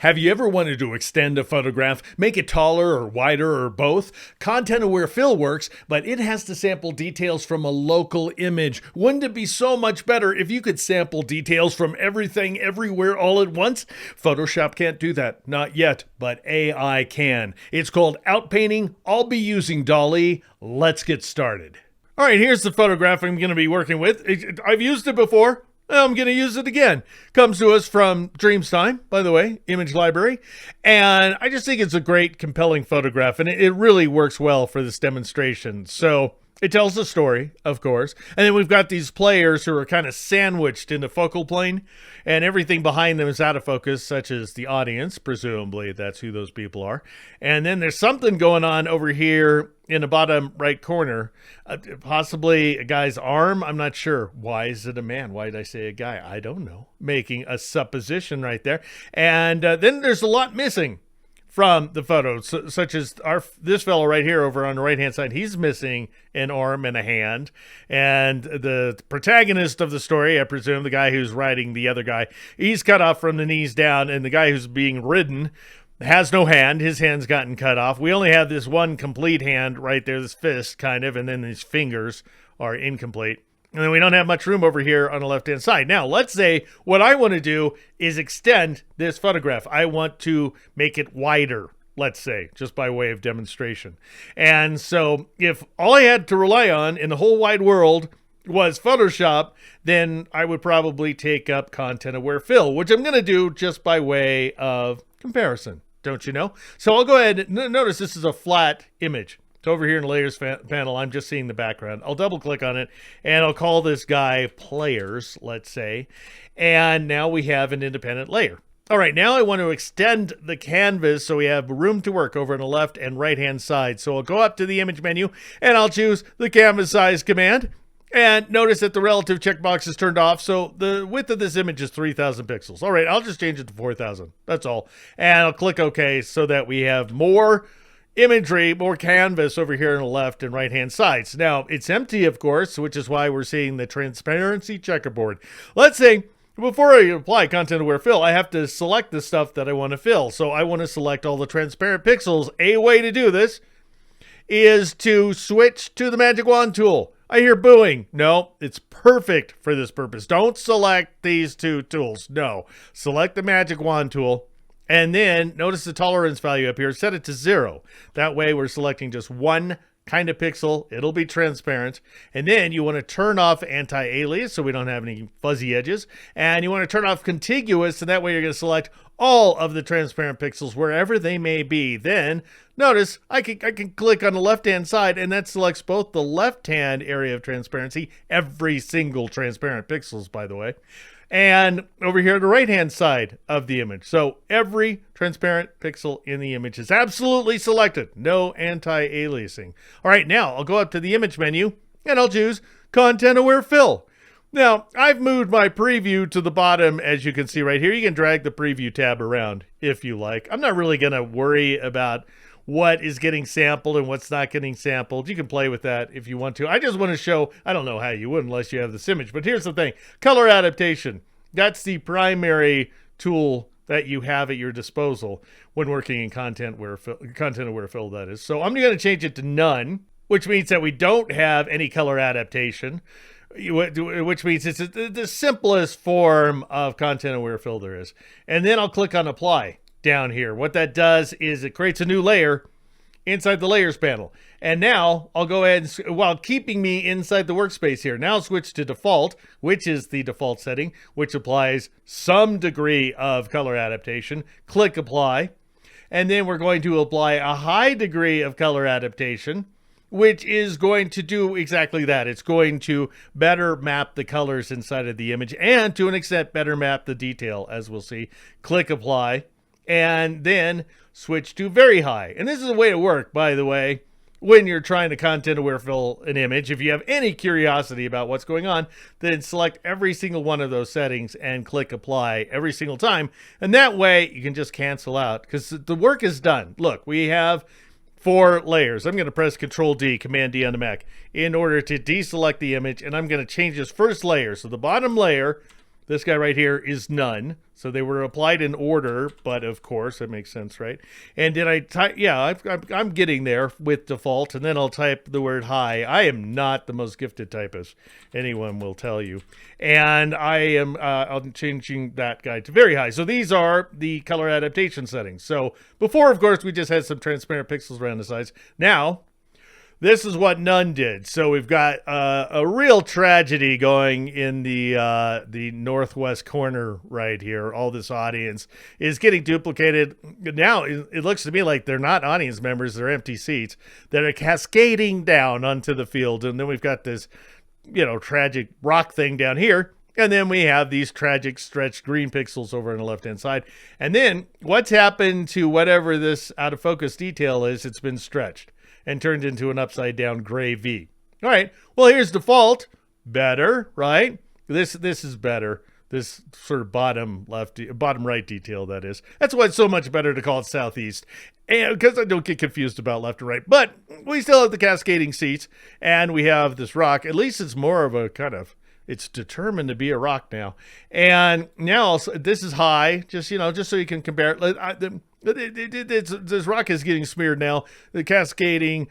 Have you ever wanted to extend a photograph, make it taller or wider or both? Content-aware fill works, but it has to sample details from a local image. Wouldn't it be so much better if you could sample details from everything, everywhere, all at once? Photoshop can't do that. Not yet, but AI can. It's called Outpainting. I'll be using Dall. Let's get started. All right, here's the photograph I'm going to be working with. I've used it before. I'm going to use it again. Comes to us from Dreamstime, by the way, image library. And I just think it's a great, compelling photograph, and it really works well for this demonstration. So it tells a story, of course. And then we've got these players who are kind of sandwiched in the focal plane, and everything behind them is out of focus, such as the audience. Presumably, that's who those people are. And then there's something going on over here in the bottom right corner, possibly a guy's arm. I'm not sure. Why is it a man? Why did I say a guy? I don't know. Making a supposition right there. And then there's a lot missing from the photo, such as this fellow right here over on the right-hand side. He's missing an arm and a hand. And the protagonist of the story, I presume, the guy who's riding the other guy, he's cut off from the knees down, and the guy who's being ridden has no hand. His hand's gotten cut off. We only have this one complete hand right there, this fist kind of, and then his fingers are incomplete. And then we don't have much room over here on the left-hand side. Now, let's say what I want to do is extend this photograph. I want to make it wider, let's say, just by way of demonstration. And so if all I had to rely on in the whole wide world was Photoshop, then I would probably take up content-aware fill, which I'm going to do just by way of comparison, don't you know? So I'll go ahead and notice this is a flat image. So over here in the layers panel, I'm just seeing the background. I'll double click on it and I'll call this guy players, let's say. And now we have an independent layer. All right, now I want to extend the canvas so we have room to work over on the left and right-hand side. So I'll go up to the image menu and I'll choose the canvas size command. And notice that the relative checkbox is turned off, so the width of this image is 3,000 pixels. All right, I'll just change it to 4,000. That's all. And I'll click OK so that we have more imagery, more canvas over here on the left and right-hand sides. Now, it's empty, of course, which is why we're seeing the transparency checkerboard. Let's say, before I apply content-aware fill, I have to select the stuff that I want to fill. So I want to select all the transparent pixels. A way to do this is to switch to the magic wand tool. I hear booing. No, it's perfect for this purpose. Don't select these two tools. No, select the magic wand tool. And then notice the tolerance value up here. Set it to 0. That way we're selecting just one kind of pixel. It'll be transparent. And then you want to turn off anti-alias so we don't have any fuzzy edges. And you want to turn off contiguous, and that way you're going to select all of the transparent pixels wherever they may be. Then notice I can click on the left-hand side, and that selects both the left-hand area of transparency, every single transparent pixels, by the way, and over here the right-hand side of the image. So every transparent pixel in the image is absolutely selected. No anti-aliasing. All right, now I'll go up to the image menu, and I'll choose Content-Aware Fill. Now, I've moved my preview to the bottom, as you can see right here. You can drag the preview tab around if you like. I'm not really going to worry about what is getting sampled and what's not getting sampled. You can play with that if you want to. I just want to show, I don't know how you would unless you have this image, but here's the thing. Color adaptation. That's the primary tool that you have at your disposal when working in content-aware fill, that is. So I'm going to change it to none, which means that we don't have any color adaptation, which means it's the simplest form of content-aware fill there is. And then I'll click on Apply down here. What that does is it creates a new layer inside the Layers panel. And now I'll go ahead and, while keeping me inside the workspace here, now switch to Default, which is the default setting, which applies some degree of color adaptation. Click Apply. And then we're going to apply a high degree of color adaptation, which is going to do exactly that. It's going to better map the colors inside of the image and, to an extent, better map the detail, as we'll see. Click Apply, and then switch to Very High. And this is a way to work, by the way, when you're trying to content-aware fill an image. If you have any curiosity about what's going on, then select every single one of those settings and click Apply every single time. And that way, you can just cancel out, because the work is done. Look, we have 4 layers. I'm going to press Control-D, Command-D on the Mac in order to deselect the image, and I'm going to change this first layer. So the bottom layer This guy right here is none. So they were applied in order, but of course, that makes sense, right? And did I type? Yeah, I'm getting there with default, and then I'll type the word high. I am not the most gifted typist, anyone will tell you. And I'm changing that guy to very high. So these are the color adaptation settings. So before, of course, we just had some transparent pixels around the sides. Now, this is what none did. So we've got a real tragedy going in the northwest corner right here. All this audience is getting duplicated. Now it looks to me like they're not audience members. They're empty seats that are cascading down onto the field. And then we've got this, tragic rock thing down here. And then we have these tragic stretched green pixels over on the left-hand side. And then what's happened to whatever this out of focus detail is, it's been stretched and turned into an upside down gray V. All right, well, here's default. Better, right? This is better. This sort of bottom right detail, that is. That's why it's so much better to call it southeast. And because I don't get confused about left or right. But we still have the cascading seats, and we have this rock. At least it's more of a it's determined to be a rock now. And now this is high, just so you can compare it. This rock is getting smeared now. The cascading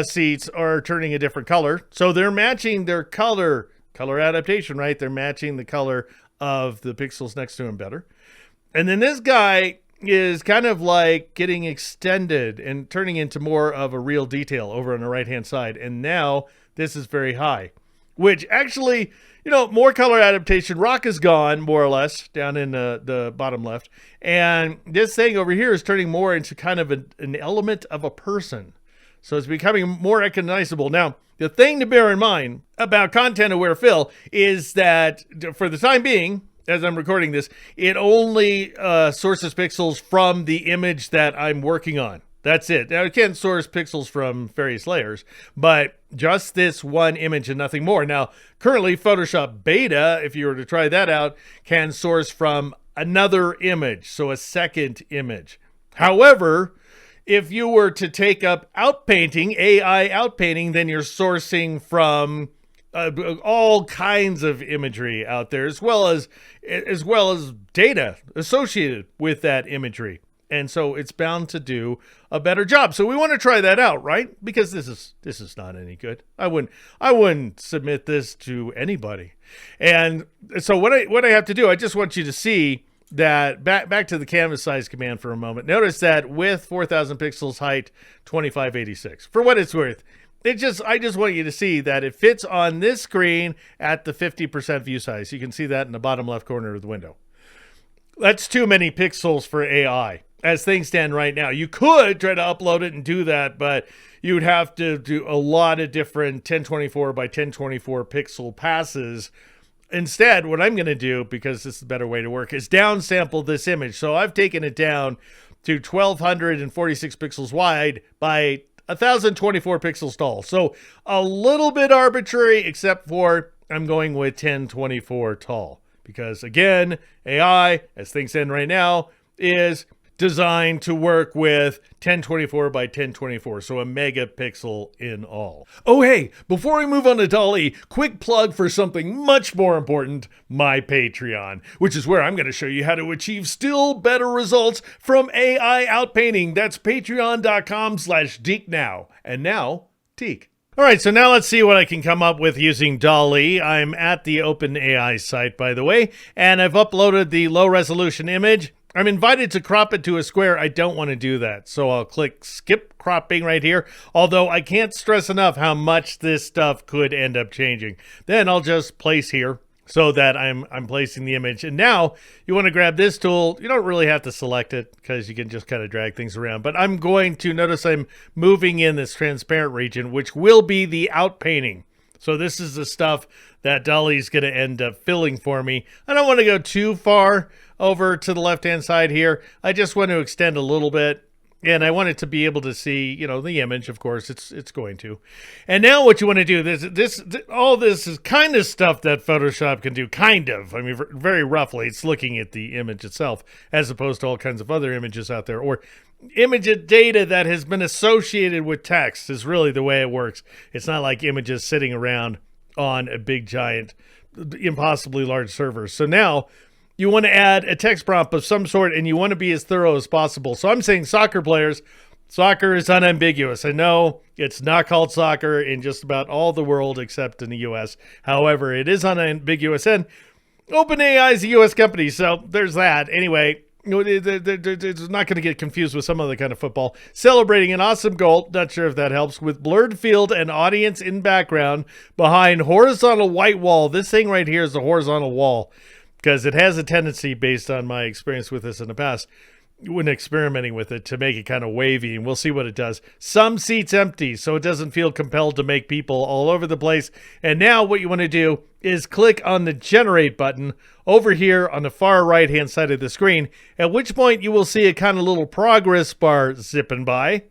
seats are turning a different color. So they're matching their color adaptation, right? They're matching the color of the pixels next to him better. And then this guy is kind of like getting extended and turning into more of a real detail over on the right-hand side. And now this is very high, which actually, more color adaptation. Rock is gone, more or less, down in the bottom left. And this thing over here is turning more into kind of an element of a person. So it's becoming more recognizable. Now, the thing to bear in mind about content-aware fill is that for the time being, as I'm recording this, it only sources pixels from the image that I'm working on. That's it. Now, it can source pixels from various layers, but just this one image and nothing more. Now, currently, Photoshop Beta, if you were to try that out, can source from another image, so a second image. However, if you were to take up Outpainting, AI Outpainting, then you're sourcing from all kinds of imagery out there, as well as data associated with that imagery. And so it's bound to do a better job. So we want to try that out, right? Because this is not any good. I wouldn't submit this to anybody. And so what I have to do, I just want you to see that back to the canvas size command for a moment. Notice that with 4,000 pixels height, 2586. For what it's worth, I just want you to see that it fits on this screen at the 50% view size. You can see that in the bottom left corner of the window. That's too many pixels for AI. As things stand right now, you could try to upload it and do that, but you would have to do a lot of different 1024 by 1024 pixel passes. Instead, what I'm going to do, because this is a better way to work, is downsample this image. So I've taken it down to 1246 pixels wide by 1024 pixels tall. So a little bit arbitrary, except for I'm going with 1024 tall. Because again, AI, as things stand right now, is designed to work with 1024 by 1024, so a megapixel in all. Oh, hey, before we move on to Dall-E, quick plug for something much more important, my Patreon, which is where I'm going to show you how to achieve still better results from AI outpainting. That's patreon.com/DeekNow. And now, Teak. All right, so now let's see what I can come up with using Dall-E. I'm at the OpenAI site, by the way, and I've uploaded the low-resolution image. I'm invited to crop it to a square. I don't want to do that, so I'll click skip cropping right here, although I can't stress enough how much this stuff could end up changing. Then I'll just place here so that I'm placing the image. And now you want to grab this tool. You don't really have to select it because you can just kind of drag things around, but I'm going to notice I'm moving in this transparent region, which will be the outpainting. So this is the stuff that Dall-E is going to end up filling for me. I don't want to go too far over to the left-hand side here. I just want to extend a little bit, and I want it to be able to see, the image. Of course, it's going to. And now what you want to do, all this is kind of stuff that Photoshop can do, kind of. I mean, very roughly, it's looking at the image itself, as opposed to all kinds of other images out there, or image data that has been associated with text is really the way it works. It's not like images sitting around on a big giant impossibly large servers. So now you want to add a text prompt of some sort, and you want to be as thorough as possible. So I'm saying soccer players. Soccer is unambiguous. I know it's not called soccer in just about all the world except in the U.S. However, it is unambiguous, and OpenAI is a U.S. company, so there's that. Anyway, it's not going to get confused with some other kind of football. Celebrating an awesome goal, not sure if that helps, with blurred field and audience in background behind horizontal white wall. This thing right here is a horizontal wall because it has a tendency, based on my experience with this in the past, when experimenting with it, to make it kind of wavy, and we'll see what it does. Some seats empty, so it doesn't feel compelled to make people all over the place. And now what you want to do is click on the generate button over here on the far right hand side of the screen, at which point you will see a kind of little progress bar zipping by.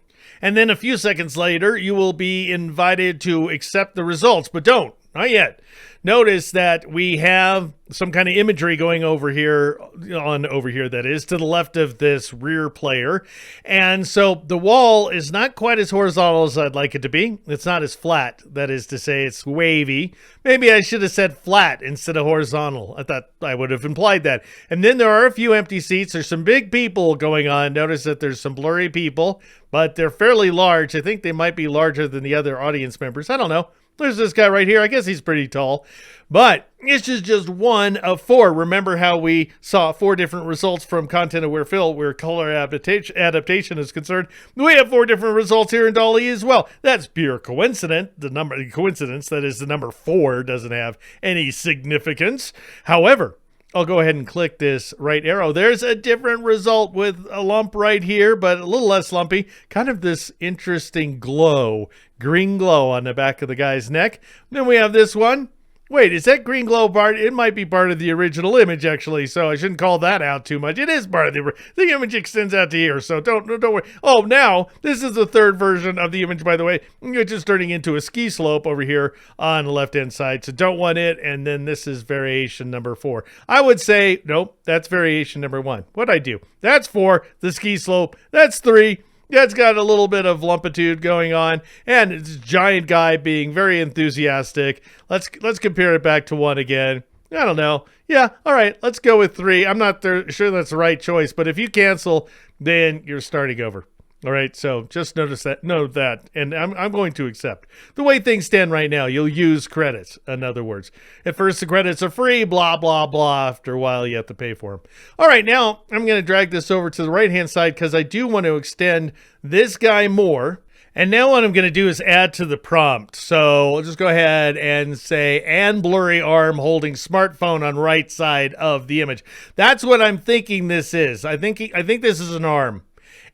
And then a few seconds later, you will be invited to accept the results, but don't, not yet. Notice that we have some kind of imagery going over here, that is, to the left of this rear player. And so the wall is not quite as horizontal as I'd like it to be. It's not as flat. That is to say, it's wavy. Maybe I should have said flat instead of horizontal. I thought I would have implied that. And then there are a few empty seats. There's some big people going on. Notice that there's some blurry people, but they're fairly large. I think they might be larger than the other audience members. I don't know. There's this guy right here. I guess he's pretty tall. But this is just one of four. Remember how we saw 4 different results from Content-Aware Fill where color adaptation is concerned? We have 4 different results here in Dall as well. That's pure coincidence. That is, the number 4 doesn't have any significance. However, I'll go ahead and click this right arrow. There's a different result with a lump right here, but a little less lumpy. Kind of this interesting glow, green glow on the back of the guy's neck. Then we have this one. Wait, is that green glow part? It might be part of the original image, actually, so I shouldn't call that out too much. It is part of the image extends out to here, so don't worry. Oh, now, this is the third version of the image, by the way. It's just turning into a ski slope over here on the left-hand side, so don't want it, and then this is variation number 4. I would say, nope, that's variation number 1. What'd I do? That's 4, the ski slope. That's 3. That's got a little bit of lumpitude going on, and it's a giant guy being very enthusiastic. Let's compare it back to 1 again. I don't know. Yeah, all right, let's go with 3. I'm not sure that's the right choice, but if you cancel, then you're starting over. All right, so just note that, and I'm going to accept. The way things stand right now, you'll use credits, in other words. At first, the credits are free, blah, blah, blah. After a while, you have to pay for them. All right, now I'm going to drag this over to the right-hand side because I do want to extend this guy more. And now what I'm going to do is add to the prompt. So I'll just go ahead and say, and blurry arm holding smartphone on right side of the image. That's what I'm thinking this is. I think this is an arm.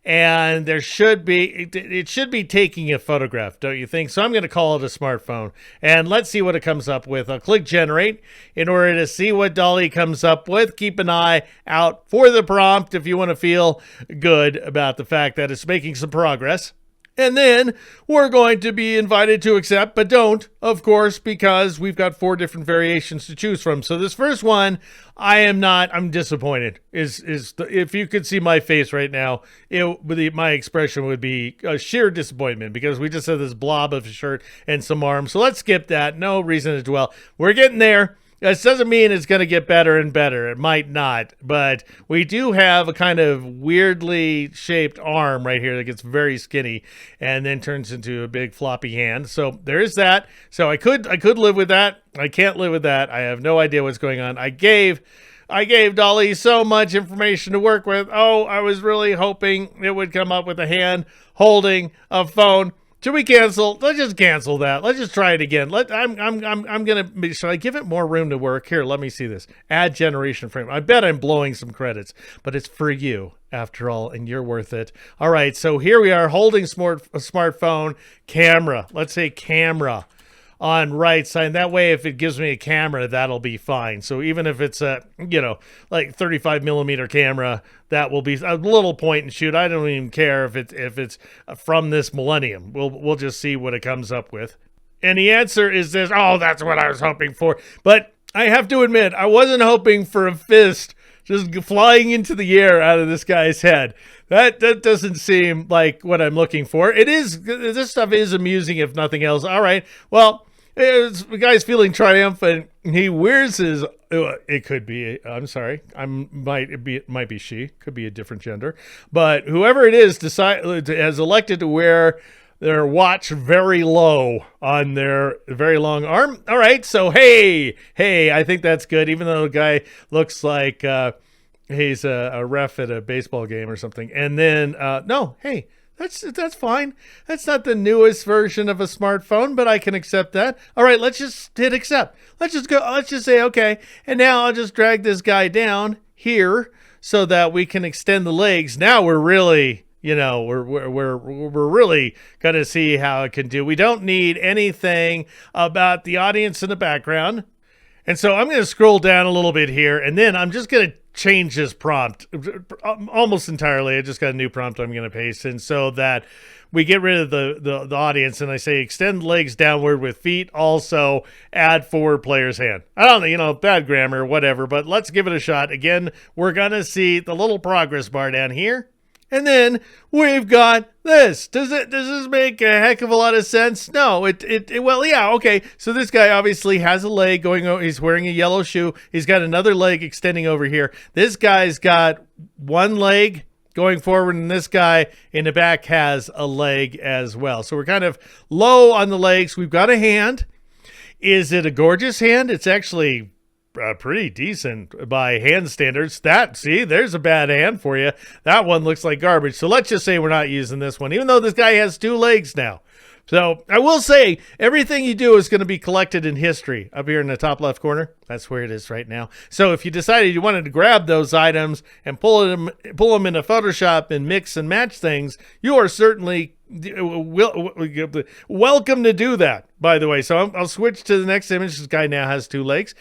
And it should be taking a photograph, don't you think? So I'm going to call it a smartphone. And let's see what it comes up with. I'll click generate in order to see what Dall comes up with. Keep an eye out for the prompt if you want to feel good about the fact that it's making some progress. And then we're going to be invited to accept, but don't, of course, because we've got 4 different variations to choose from. So this first one, I'm disappointed. If you could see my face right now, my expression would be a sheer disappointment because we just have this blob of a shirt and some arms. So let's skip that. No reason to dwell. We're getting there. This doesn't mean it's going to get better and better. It might not, but we do have a kind of weirdly shaped arm right here that gets very skinny and then turns into a big floppy hand. So there is that. So I could live with that. I can't live with that. I have no idea what's going on. I gave Dall so much information to work with. Oh, I was really hoping it would come up with a hand holding a phone. Should we cancel? Let's just cancel that. Let's just try it again. Should I give it more room to work? Here, let me see this. Add generation frame. I bet I'm blowing some credits, but it's for you after all, and you're worth it. All right, so here we are holding a smartphone camera. Let's say camera on right side. That way, if it gives me a camera, that'll be fine. So even if it's a, like 35 millimeter camera, that will be a little point and shoot. I don't even care if it's from this millennium. We'll just see what it comes up with. And the answer is this. Oh, that's what I was hoping for. But I have to admit, I wasn't hoping for a fist just flying into the air out of this guy's head. That doesn't seem like what I'm looking for. This stuff is amusing, if nothing else. All right, well, the guy's feeling triumphant He wears his. It could be. I'm sorry. It might be she. Could be a different gender. But whoever it is has elected to wear their watch very low on their very long arm. All right. So hey, I think that's good. Even though the guy looks like he's a ref at a baseball game or something. And then no, hey. That's fine. That's not the newest version of a smartphone, but I can accept that. All right, let's just hit accept. Let's just say okay. And now I'll just drag this guy down here so that we can extend the legs. Now we're really, we're really going to see how it can do. We don't need anything about the audience in the background. And so I'm going to scroll down a little bit here, and then I'm just going to change this prompt almost entirely. I just got a new prompt I'm going to paste in so that we get rid of the audience, and I say extend legs downward with feet, also add forward player's hand. I don't know, bad grammar, whatever, but let's give it a shot. Again, we're going to see the little progress bar down here. And then we've got this. Does this make a heck of a lot of sense? No, well, yeah, okay. So this guy obviously has a leg going over. He's wearing a yellow shoe. He's got another leg extending over here. This guy's got one leg going forward, and this guy in the back has a leg as well. So we're kind of low on the legs. We've got a hand. Is it a gorgeous hand? It's actually pretty decent by hand standards. There's a bad hand for you. That one looks like garbage. So let's just say we're not using this one, even though this guy has two legs now. So I will say everything you do is going to be collected in history up here in the top left corner. That's where it is right now. So if you decided you wanted to grab those items and pull them into Photoshop and mix and match things, you are certainly welcome to do that, by the way. So I'll switch to the next image. This guy now has two legs.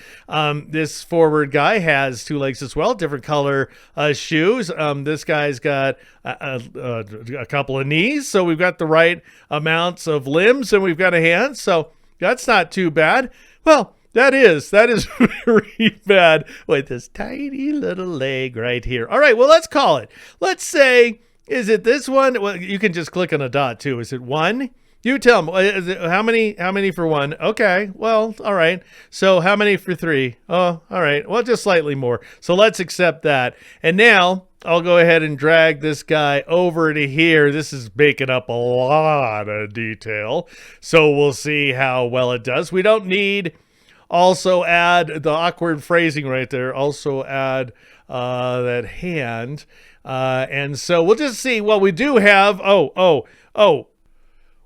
This forward guy has two legs as well, different color shoes. This guy's got a couple of knees, so we've got the right amounts of limbs, and we've got a hand, so that's not too bad. Well, that is very bad with this tiny little leg right here. All right, well, let's call it. Let's say, is it this one? Well, you can just click on a dot too. Is it one? You tell me. Is it, how many for one? Okay, well, all right. So how many for three? Oh, all right. Well, just slightly more. So let's accept that. And now I'll go ahead and drag this guy over to here. This is making up a lot of detail. So we'll see how well it does. We don't need also add the awkward phrasing right there. Also add that hand. And so we'll just see. Well, we do have,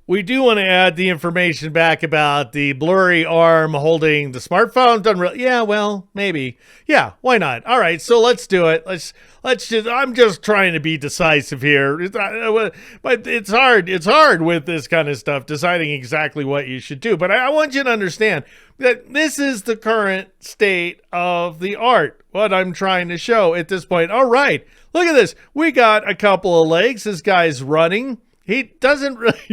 we do want to add the information back about the blurry arm holding the smartphone. Yeah, well, maybe. Yeah, why not? All right, so let's do it. I'm just trying to be decisive here. But it's hard. It's hard with this kind of stuff, deciding exactly what you should do. But I want you to understand that this is the current state of the art, what I'm trying to show at this point. All right, look at this. We got a couple of legs. This guy's running. He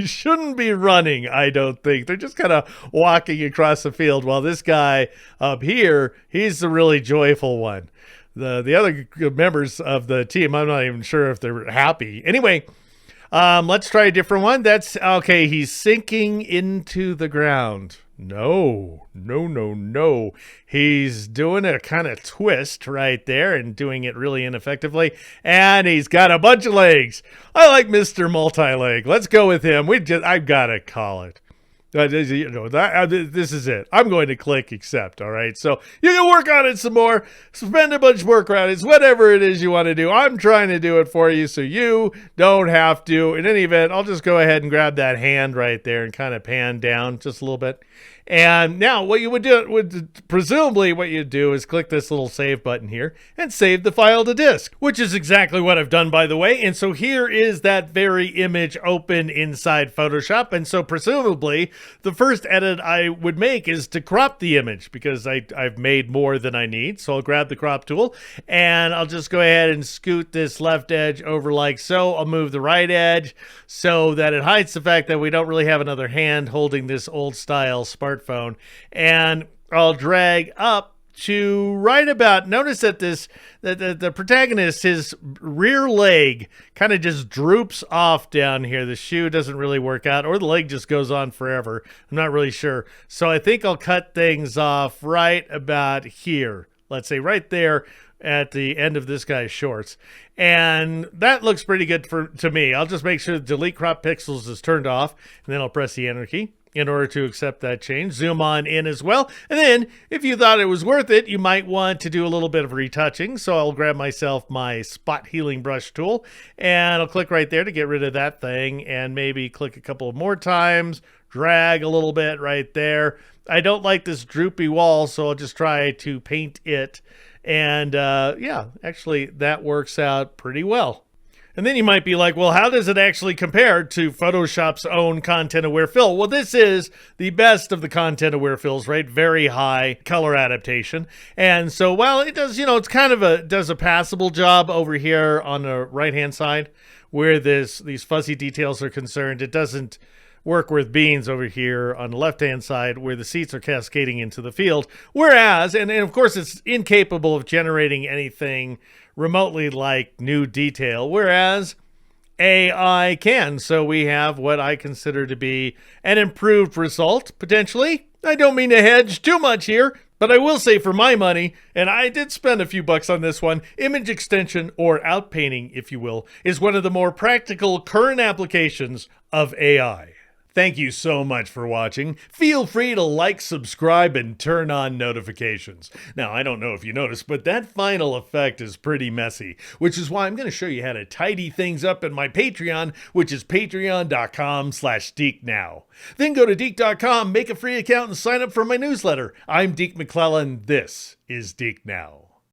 shouldn't be running, I don't think. They're just kind of walking across the field, while this guy up here, he's the really joyful one. The other members of the team, I'm not even sure if they're happy. Anyway, let's try a different one. That's okay. He's sinking into the ground. No. He's doing a kind of twist right there and doing it really ineffectively. And he's got a bunch of legs. I like Mr. Multi-Leg. Let's go with him. I've got to call it. This is it. I'm going to click accept. All right. So you can work on it some more, spend a bunch more credits, whatever it is you want to do. I'm trying to do it for you so you don't have to. In any event, I'll just go ahead and grab that hand right there and kind of pan down just a little bit. And now what you would do, presumably what you'd do is click this little save button here and save the file to disk, which is exactly what I've done, by the way. And so here is that very image open inside Photoshop. And so presumably the first edit I would make is to crop the image, because I've made more than I need. So I'll grab the crop tool and I'll just go ahead and scoot this left edge over like so. I'll move the right edge so that it hides the fact that we don't really have another hand holding this old style smartphone. And I'll drag up to right about, notice that the protagonist, his rear leg kind of just droops off down here. The shoe doesn't really work out, or the leg just goes on forever. I'm not really sure. So I think I'll cut things off right about here. Let's say right there at the end of this guy's shorts. And that looks pretty good to me. I'll just make sure delete crop pixels is turned off, and then I'll press the enter key in order to accept that change. Zoom on in as well. And then if you thought it was worth it, you might want to do a little bit of retouching. So I'll grab myself my spot healing brush tool, and I'll click right there to get rid of that thing, and maybe click a couple of more times, drag a little bit right there. I don't like this droopy wall, so I'll just try to paint it. And yeah, actually that works out pretty well. And then you might be like, well, how does it actually compare to Photoshop's own content-aware fill? Well, this is the best of the content-aware fills, right? Very high color adaptation. And so while it does, it's kind of does a passable job over here on the right-hand side where these fuzzy details are concerned, it doesn't work with beans over here on the left-hand side where the seats are cascading into the field. Whereas, and of course it's incapable of generating anything remotely like new detail, whereas AI can. So we have what I consider to be an improved result, potentially. I don't mean to hedge too much here, but I will say for my money, and I did spend a few bucks on this one, image extension, or outpainting, if you will, is one of the more practical current applications of AI. Thank you so much for watching. Feel free to like, subscribe, and turn on notifications. Now, I don't know if you noticed, but that final effect is pretty messy, which is why I'm going to show you how to tidy things up in my Patreon, which is patreon.com/DeekNow. Then go to Deek.com, make a free account, and sign up for my newsletter. I'm Deke McClellan. This is Deek Now.